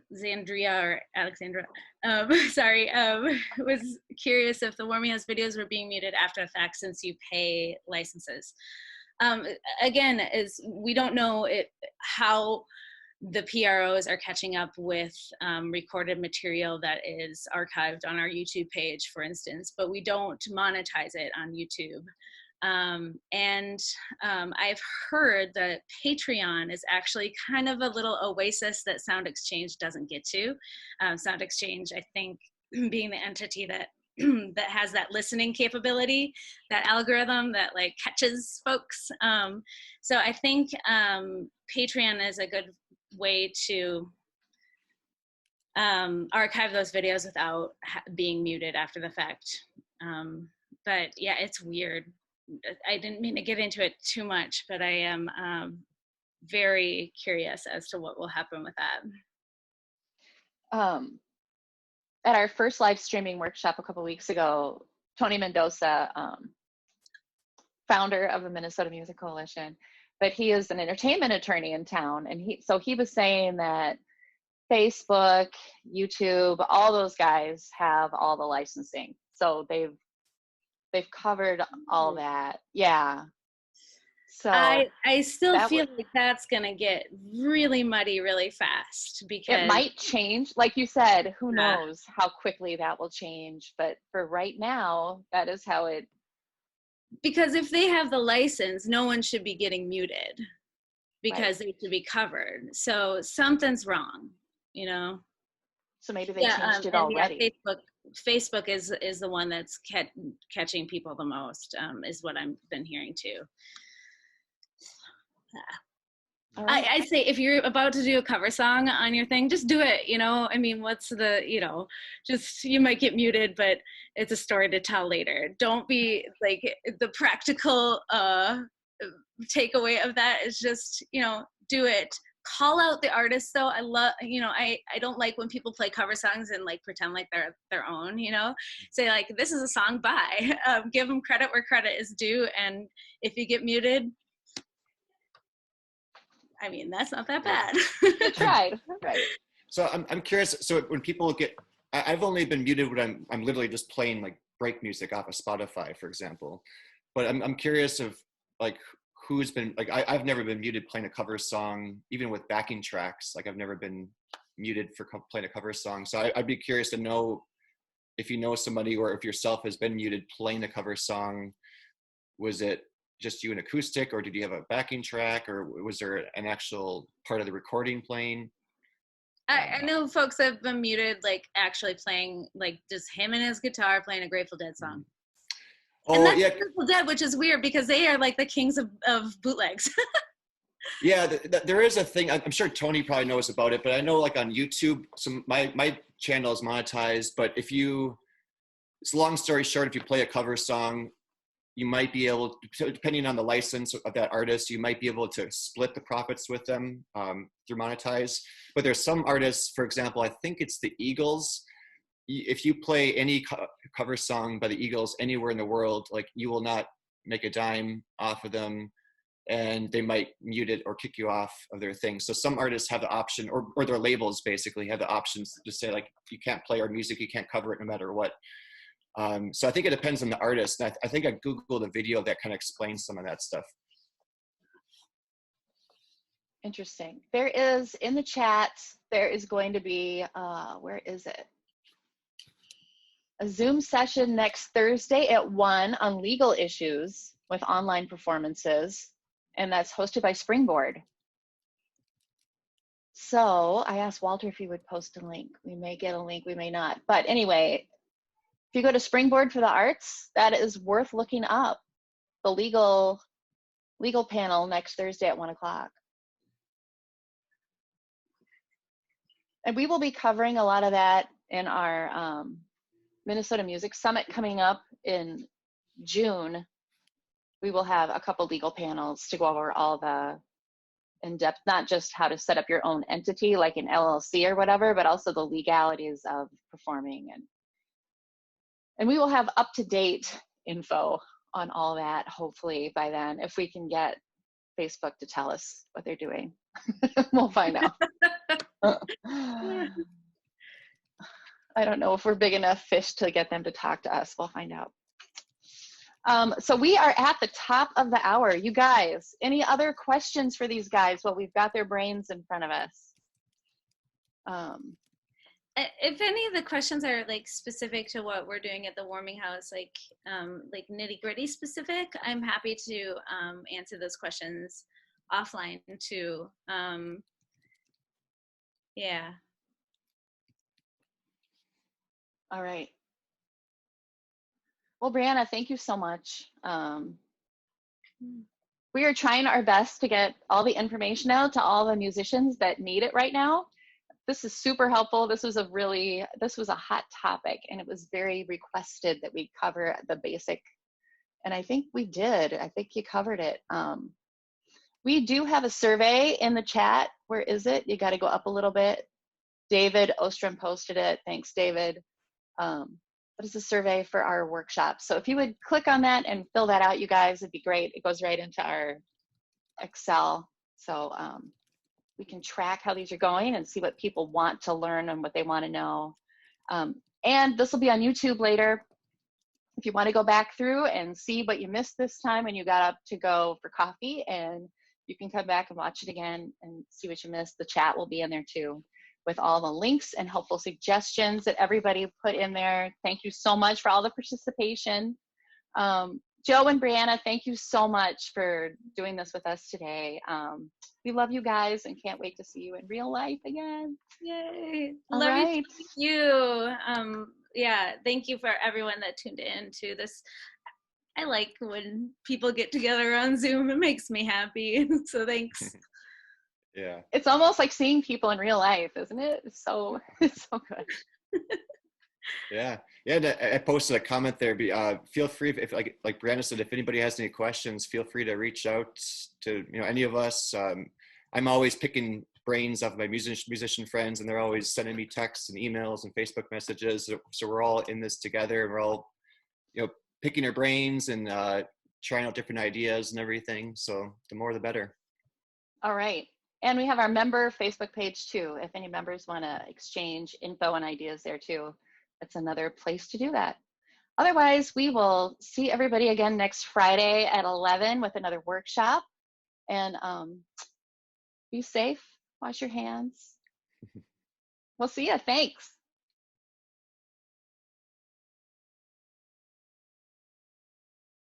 curious if the Warmie House videos were being muted after the fact since you pay licenses. Again, we don't know how the PROs are catching up with recorded material that is archived on our YouTube page, for instance, but we don't monetize it on YouTube. I've heard that Patreon is actually kind of a little oasis that Sound Exchange doesn't get to. Sound Exchange, I think, being the entity that that has that listening capability, that algorithm that like catches folks. So I think Patreon is a good way to archive those videos without being muted after the fact. But yeah, it's weird. I didn't mean to get into it too much, but I am very curious as to what will happen with that. At our first live streaming workshop a couple weeks ago, Tony Mendoza, founder of the Minnesota Music Coalition, but he is an entertainment attorney in town, and he was saying that Facebook, YouTube, all those guys have all the licensing, so they've covered all that. Yeah. So I still that feel like that's gonna get really muddy really fast it because might change. Like you said, who knows how quickly that will change. But for right now, that is how it. because if they have the license, no one should be getting muted because Right. they should be covered. So something's wrong, you know? So maybe they Yeah, changed it and yeah, already. Facebook is the one that's catching people the most, is what I've been hearing too. All right. I say if you're about to do a cover song on your thing, just do it, you know? I mean, what's the, you know, just, you might get muted, but it's a story to tell later. Don't be like, the practical takeaway of that is just, you know, do it. Call out the artist though. I love, you know, I don't like when people play cover songs and like pretend like they're their own, you know? Say like, this is a song by, give them credit where credit is due. And if you get muted, I mean, that's not that bad. You tried, right? So I'm curious. So when people get, I've only been muted when I'm literally just playing like break music off of Spotify, for example. But I'm curious of like who's been like I've never been muted playing a cover song, even with backing tracks. Like I've never been muted for playing a cover song. So I'd be curious to know if you know somebody or if yourself has been muted playing a cover song. Was it just you an acoustic, or did you have a backing track, or was there an actual part of the recording playing? I know folks have been muted, like actually playing, like just him and his guitar playing a Grateful Dead song. And Oh that's yeah, Grateful Dead, which is weird because they are like the kings of bootlegs. yeah. There is a thing. I'm sure Tony probably knows about it, but I know like on YouTube, my channel is monetized. But if you, it's a long story short, if you play a cover song, you might be able, depending on the license of that artist, you might be able to split the profits with them through monetize. But there's some artists, for example, I think it's the Eagles. If you play any cover song by the Eagles anywhere in the world, like you will not make a dime off of them, and they might mute it or kick you off of their thing. So some artists have the option, or their labels basically have the options to say like, you can't play our music, you can't cover it no matter what. So I think it depends on the artist. And I think I Googled a video that kind of explains some of that stuff. Interesting. There is in the chat, there is going to be, where is it? A Zoom session next Thursday at 1 on legal issues with online performances, and that's hosted by Springboard. So I asked Walter if he would post a link. We may get a link, we may not. But anyway, if you go to Springboard for the Arts, that is worth looking up. The legal panel next Thursday at 1 o'clock. And we will be covering a lot of that in our Minnesota Music Summit coming up in June. We will have a couple legal panels to go over all the in-depth, not just how to set up your own entity like an LLC or whatever, but also the legalities of performing. And we will have up-to-date info on all that, hopefully by then, if we can get Facebook to tell us what they're doing. We'll find out. I don't know if we're big enough fish to get them to talk to us. We'll find out. So we are at the top of the hour. You guys, any other questions for these guys while we've got their brains in front of us? If any of the questions are like specific to what we're doing at the warming house, like nitty gritty specific, I'm happy to answer those questions offline too. Yeah. All right. Well, Brianna, thank you so much. We are trying our best to get all the information out to all the musicians that need it right now. This is super helpful. This was a hot topic, and it was very requested that we cover the basic, and I think we did. I think you covered it. We do have a survey in the chat. Where is it? You got to go up a little bit. David Ostrom posted it. Thanks, David. But it's a survey for our workshop. So if you would click on that and fill that out, you guys, it'd be great. It goes right into our Excel. So we can track how these are going and see what people want to learn and what they want to know. And this will be on YouTube later. if you want to go back through and see what you missed this time when you got up to go for coffee, and you can come back and watch it again and see what you missed. The chat will be in there too, with all the links and helpful suggestions that everybody put in there. Thank you so much for all the participation. Joe and Brianna, thank you so much for doing this with us today. We love you guys and can't wait to see you in real life again. Yay. All Love right. you. Thank you. Yeah, thank you for everyone that tuned in to this. I like when people get together on Zoom. It makes me happy. So thanks. Yeah. It's almost like seeing people in real life, isn't it? It's so good. Yeah. Yeah. I posted a comment there. Feel free if like Brianna said, if anybody has any questions, feel free to reach out to any of us. I'm always picking brains off of my musician friends, and they're always sending me texts and emails and Facebook messages. So we're all in this together, and we're all picking our brains and trying out different ideas and everything. So the more the better. All right. And we have our member Facebook page too. If any members want to exchange info and ideas there too, that's another place to do that. Otherwise, we will see everybody again next Friday at 11 with another workshop. And be safe, wash your hands. We'll see you. Thanks.